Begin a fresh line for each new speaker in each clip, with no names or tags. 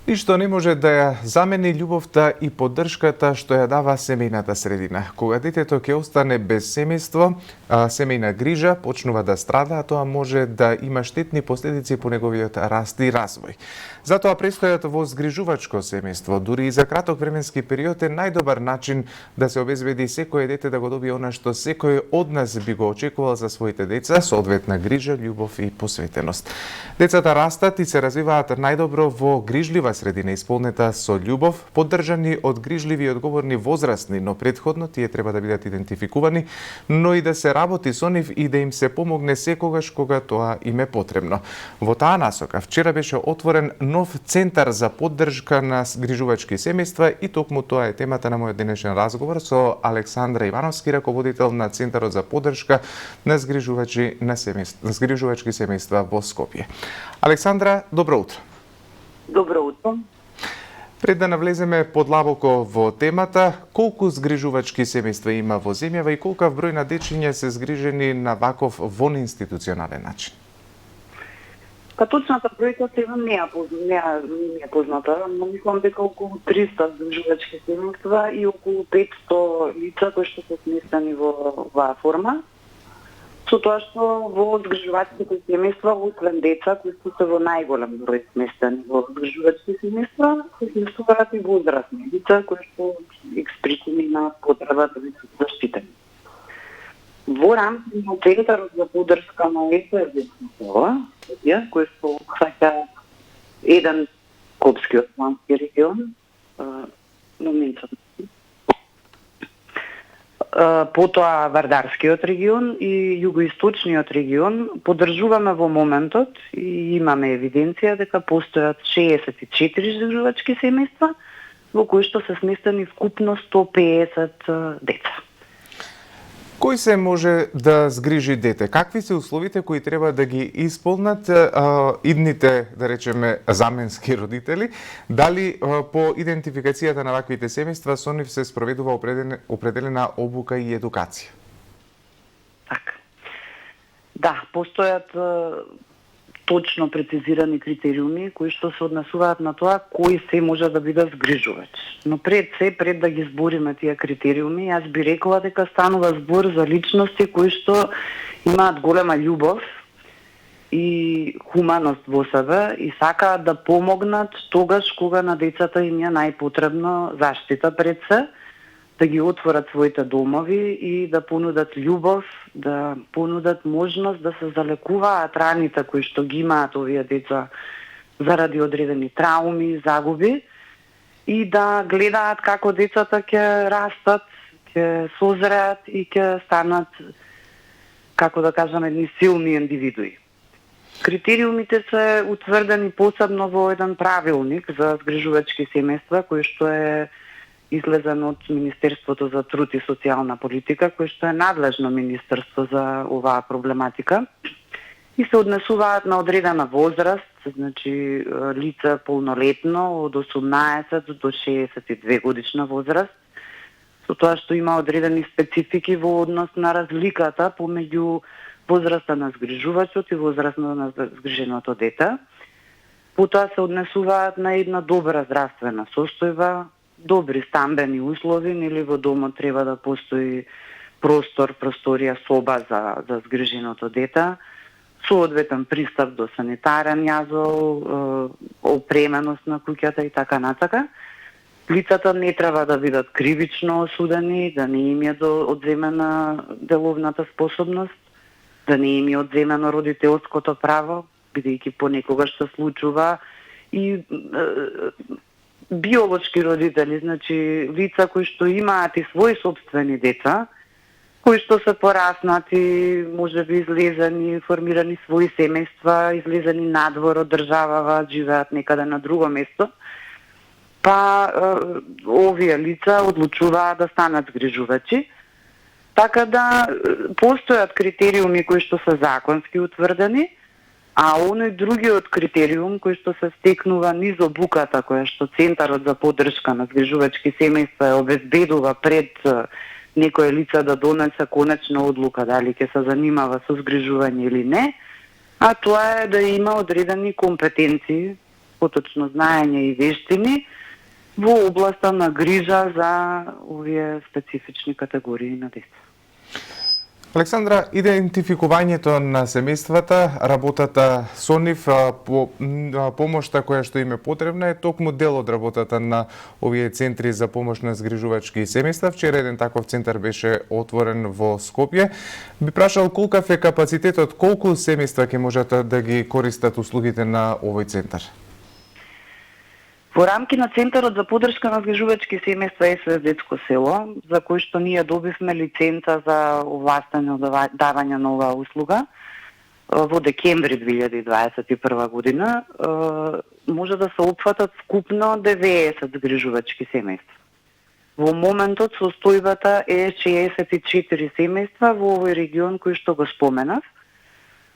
Ништо не може да ја замени љубовта и поддршката што ја дава семејната средина. Кога детето ќе остане без семејство, семејна грижа почнува да страда, а тоа може да има штетни последици по неговиот раст и развој. Затоа престојот во згрижувачко семејство, дури и за краток временски период, е најдобар начин да се обезбеди секое дете да го добие она што секој од нас би го очекувал за своите деца, соодветна грижа, љубов и посветеност. Децата растат и се развиваат најдобро во грижлива средина, исполнета со љубов, поддржани од грижливи и одговорни возрастни, но претходно тие треба да бидат идентификувани, но и да се работи со нив и да им се помогне секогаш кога тоа им е потребно. Во таа насока вчера беше отворен нов центар за поддршка на згрижувачки семејства и токму тоа е темата на мојот денешен разговор со Александра Ивановски, раководител на Центарот за поддршка на згрижувачки семејства во Скопје. Александра, добро утро.
Добро утро.
Пред да навлеземе подлабоко во темата, колку згрижувачки семејства има во земјава и колкав број на дечиња се згрижени на ваков вонинституционален начин?
Па точната бројка сега не е позната, но мислам дека околу 300 згрижувачки семејства и околу 500 лица кои што се сместени во оваа форма. Со тоа што во згрижувачките семејства, освен деца кои се во најголем број сместени во згрижувачки семејства, се сместуваат и возрастни лица кои што експресивни на потреба да бидат заштитени. Во рамките на Центарот за поддршка на СРД-ова, кој што опфаќа еден Скопски османски регион, потоа Вардарскиот регион и југоисточниот регион, поддржуваме во моментот и имаме евиденција дека постојат 64 згрижувачки семејства во кои што се сместени вкупно 150 деца.
Кој се може да згрижи дете? Какви се условите кои треба да ги исполнат идните, да речеме, заменски родители? Дали по идентификацијата на ваквите семејства со нив се спроведува определена обука и едукација?
Така. Да, постојат точно прецизирани критериуми кои што се однесуваат на тоа кој се може да биде згрижувач. Но пред да ги збориме тие критериуми, јас би рекла дека станува збор за личности кои што имаат голема љубов и хуманост во себе и сакаат да помогнат тогаш кога на децата им е најпотребно заштита пред се, да ги отворат своите домови и да понудат љубов, да понудат можност да се залекуваат раните кои што ги имаат овие деца заради одредени трауми, загуби и да гледаат како децата ќе растат, ќе созреат и ќе станат, како да кажам, едни силни индивидуи. Критериумите се утврдени посебно во еден правилник за згрижувачки семејства кој што е излезен од Министерството за труд и социјална политика, кој што е надлежно министерство за оваа проблематика и се однесуваат на одредена возраст, значи лица полнолетно од 18 до 62 годишна возраст, со тоа што има одредени специфики во однос на разликата помеѓу возраста на згрижувачот и возраста на згриженото дете. Потоа се однесуваат на една добра здравствена состојба, добри стамбени услови, нели во домот треба да постои просторија, соба за згриженото дете, соодветен пристап до санитарен јазол, опременост на куќата и така натака. Лицата не треба да бидат кривично осудени, да не им е одземена деловната способност, да не им е одземено родителското право, бидејќи понекогаш се случува и биолошки родители, значи лица кои што имаат и своји собствени деца, кои што се пораснати, можеби излезени, формирани своји семејства, излезени надвор од државава, живеат некаде на друго место, па овие лица одлучуваат да станат згрижувачи. Така да постојат критериуми кои што се законски утврдени, а оној другиот критериум кој што се стекнува низ обуката која што Центарот за поддршка на згрижувачки семејства ја обезбедува пред некое лице да донесе конечна одлука дали ќе се занимава со згрижување или не, а тоа е да има одредени компетенции поточно знаење и вештини во областа на грижа за овие специфични категории на деца.
Александра, идентификувањето на семејствата, работата со нив, помошта која што им е потребна е токму дел од работата на овие центри за помош на згрижувачки семејства. Вчера еден таков центар беше отворен во Скопје. Би прашал колкав е капацитетот, колку семејства ќе можат да ги користат услугите на овој центар?
Во рамки на Центарот за поддршка на згрижувачки семејства СОС Детско село, за кој што ние добивме лиценца за овластено давање на оваа услуга во декември 2021 година, може да се опфатат скупно 90 згрижувачки семејства. Во моментот состојбата е 64 семејства во овој регион кој што го споменав,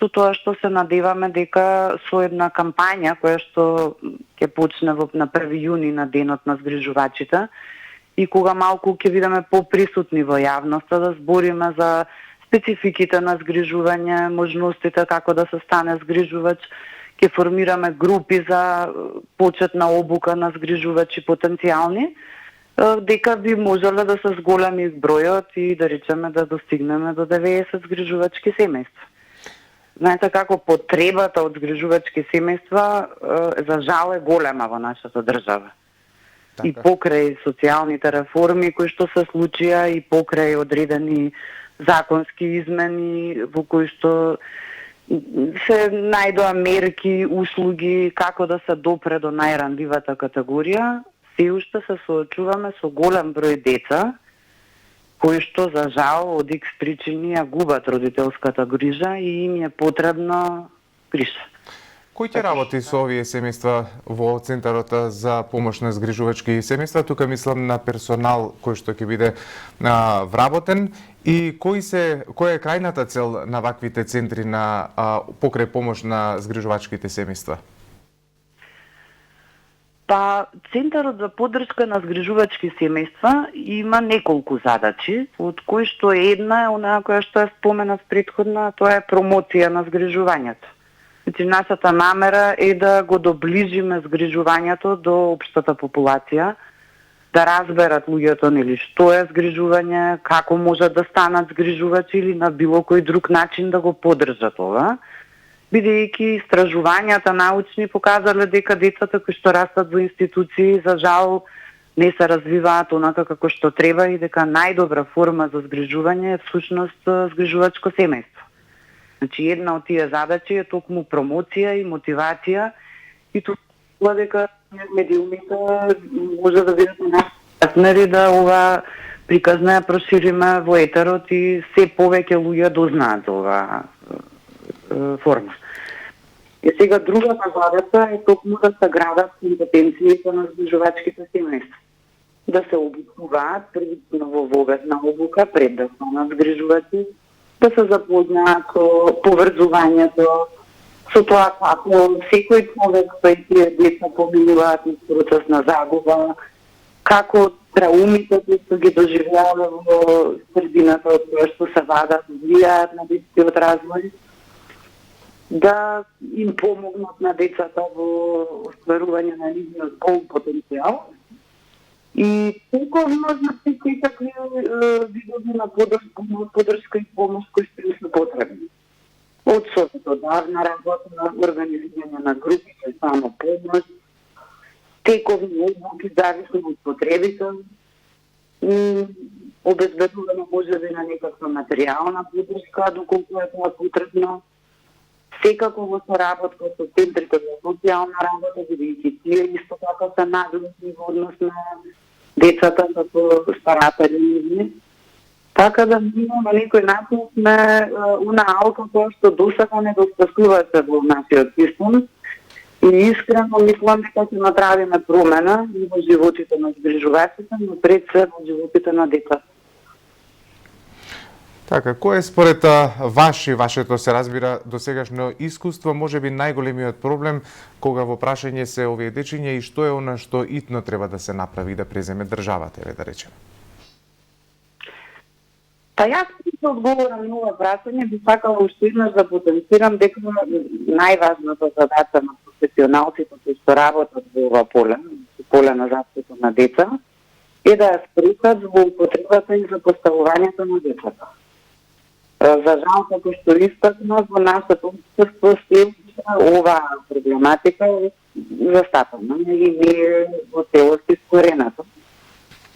со тоа што се надеваме дека со една кампања која што ќе почне на 1 јуни на денот на згрижувачите и кога малку ќе бидеме поприсутни во јавноста да збориме за спецификите на згрижување, можностите како да се стане згрижувач, ќе формираме групи за почетна обука на згрижувачи потенцијални, дека би можеле да се зголеми бројот и да речеме да достигнеме до 90 згрижувачки семејства. Знаете како потребата од згрижувачки семејства за жал е голема во нашата држава. Така. И покрај социјалните реформи кои што се случија и покрај одредени законски измени во кои што се најдоа мерки, услуги како да се допре до најрандливата категорија, се уште се соочуваме со голем број деца кои што за жал од X причини ја губат родителската грижа и им е потребна грижа.
Кој ќе работи со овие семејства во Центарот за помош на згрижувачки семејства? Тука мислам на персонал кој што ќе биде вработен и која е крајната цел на ваквите центри на покрај помош на згрижувачките семејства?
Па, Центарот за поддршка на згрижувачки семејства има неколку задачи, од кои што една е онаа која што ја споменав претходна, тоа е промоција на згрижувањето. Значи, нашата намера е да го доближиме згрижувањето до општата популација, да разберат луѓето нели што е згрижување, како можат да станат згрижувачи или на било кој друг начин да го поддржат ова, бидејќи истражувањата научни показале дека децата кои што растат во институции за жал не се развиваат онака како што треба и дека најдобра форма за згрижување е всушност згрижувачко семејство. Значи една од тие задачи е токму промоција и мотивација и тоа дека медиумите може да бидат на партнери да ова приказна ја прошириме во етерот и се повеќе луѓе дознаат за ова форма. И сега другата задача е токму да се градат компетенциите на згрижувачките семејства. Да се обучуваат пред новововедна обука, пред да станат згрижувачи, да се запознаат со поврзувањето, со тоа како секој човек, па и тие деца поминуваат низ процес на загуба, како траумите кои што ги доживеале во средината од која што се вадат, влијаат на детскиот развој, да им помогнат на децата во остварување на нивниот полн потенцијал. И тековно, значи, секакви видови на поддршка и помош кои што им се потребни. Од советодавна работа, на организирање на групи за само помош, тековни обуки зависно од потребите, обезбедување можеби на некаква материјална поддршка, доколку е тоа потребно. Секако во соработка со центрите за социјална работа, бидејќи тие исто така се надлежни во однос на децата како старатели нивни. Така да ние на некој начин сме una алка која што досега недостасуваше во нашиот систем и искрено мислам дека ќе направиме промена и во животите на згрижувачите, но пред се во животите на децата.
Така, кој е според вашето се разбира досегашно искуство, можеби најголемиот проблем кога во прашање се овие дечиња и што е она што итно треба да се направи да преземе државата, да речеме?
Па јас се одговорам на ова прашање, би сакала уште еднаш да потенцирам дека најважната задача на професионалците кои што работат во ова поле на заштита на деца, е да ја спречат злоупотребата и запоставувањето на децата. За жал, како што истакна, во нашето општество се оваа проблематика е застапена и не е во целост искорената.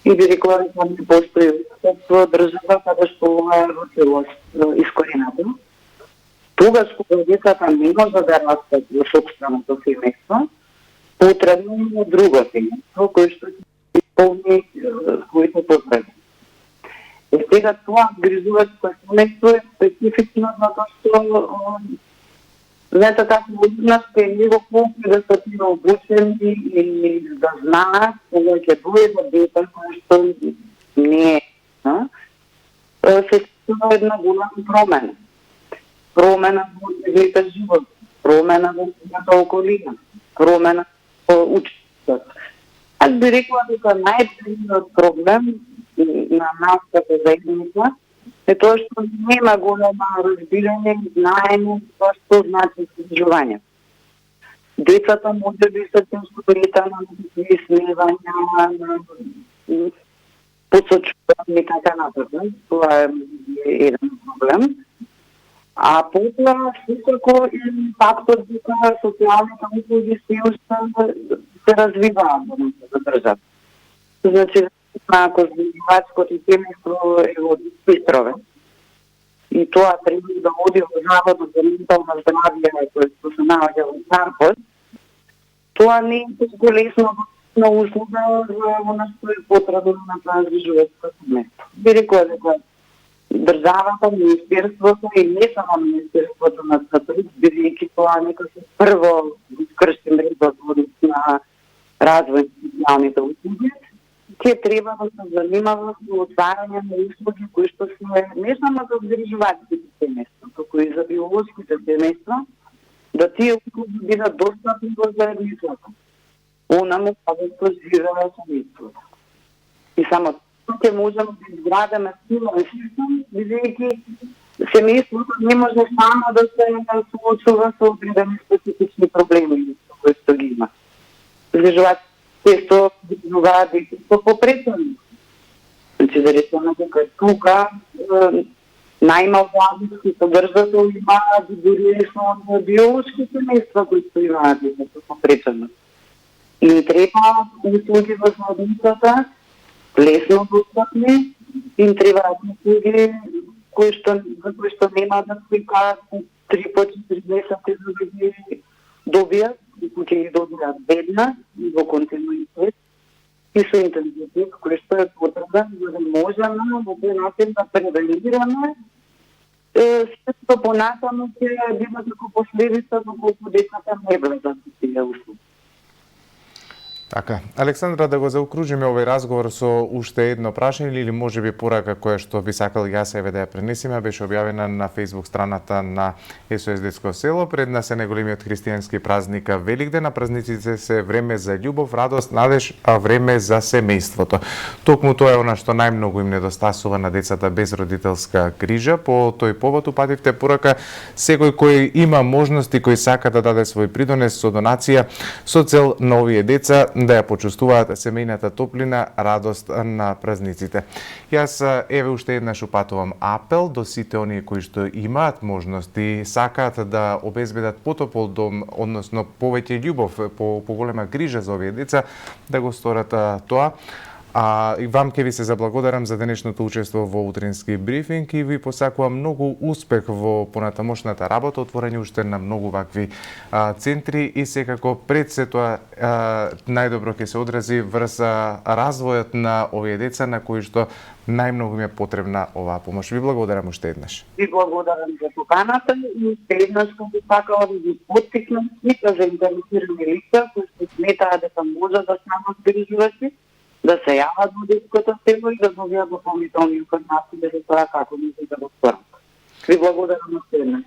И би рекла дека не постои општество, држава, каде што ова е во целост искорената. Тогаш кога децата не може да растат во сопственото семејство, потребно е друго семејство кој што ќе исполни своите потреби. И сега тоа грижувачко семејство е специфично затоа што знаете како однаште него колку да се тие обучени и да знаат кога ќе дојде дете кој што не е, се случува една голема промена. Промена во нивните живот, промена во својата околина, промена во учењето. Аз би рекла дека најголемиот проблем на нас како заедница е тоа што нема голема разбирање и знаење тоа што значи згрижување. Децата може би се чувствуваат на некакви сневања, на посочување и така натаму. Тоа е еден проблем. А потоа секако и фактот дека социјалните услуги се уште се развиваат во нашата држава. Значи, ако згрижувачкото семејство е од Петрове и тоа треба да оди во Заводот за ментално здравје кој што се наоѓа во Карпот, тоа не е толку лесно на услуга за она што е потребно на тоа згрижувачко семејство. Би рекла дека државата, министерството и не само министерството на статут, бидејќи тоа некако прво искрши редот на развој на социјалните услуги, ќе треба да се занимава со отварање на услуги кои што се не само за згрижувачките семејства, туку и за биолошките семејства, да тие услуги бидат достапни во заедницата. Онаму каде што живее семејството. И само ќе можеме да изградиме силен систем, бидејќи семејството не може само да се соочува со одредени специфични проблеми кои што ги има. Згрижувачите често згрижуваат детето по причини. Значи, да речеме дека тука најмалоадници содржател имаат дури со биолошки семејства кои што имаат детето по причини. И ни треба услуги во заедницата, лесно достапни, им требаат услуги за кои што нема да свикаат 3 по 4 месеци за да ги добијат, и ќе ги добијат веднаш и во континуитет и со интензитет кој што е потребен за да можеме во тој начин да превенираме се што понатаму ќе биде како последица доколку децата не влезат во тие услуги.
Така, Александра, да го заокружиме овој разговор со уште едно прашање или можеби порака која што би сакал јас еве да ја пренесеме, беше објавена на Facebook страната на СОС Детско село. Пред нас е најголемиот христијански празник Великден, а празниците се време за љубов, радост, надеж, а време за семејството. Токму тоа е она што најмногу им недостасува на децата без родителска грижа. По тој повод упативте порака секој кој има можности, кој сака да даде свој придонес со донација со цел на овие деца да ја почувствуваат семејната топлина, радост на празниците. Јас еве уште еднаш упатувам апел до сите оние кои што имаат можност и сакаат да обезбедат потопол дом, односно повеќе љубов, поголема грижа за овие деца, да го сторат тоа. И вам ќе ви се заблагодарам за денешното учество во утрински брифинг и ви посакувам многу успех во понатамошната работа, отворање уште на многу вакви центри и секако пред се тоа најдобро ќе се одрази врз развојот на овие деца на кои што најмногу им е потребна оваа помош. Ви благодарам уште еднаш.
Ви благодарам за поканата и уште еднаш би сакала да ги поттикнам сите заинтересирани лица кои што сметаат дека може да станат грижувачи, да се јават во детското село и да добијат дополнителни информации за тоа како може да го сторат. Ви благодарам уште еднаш.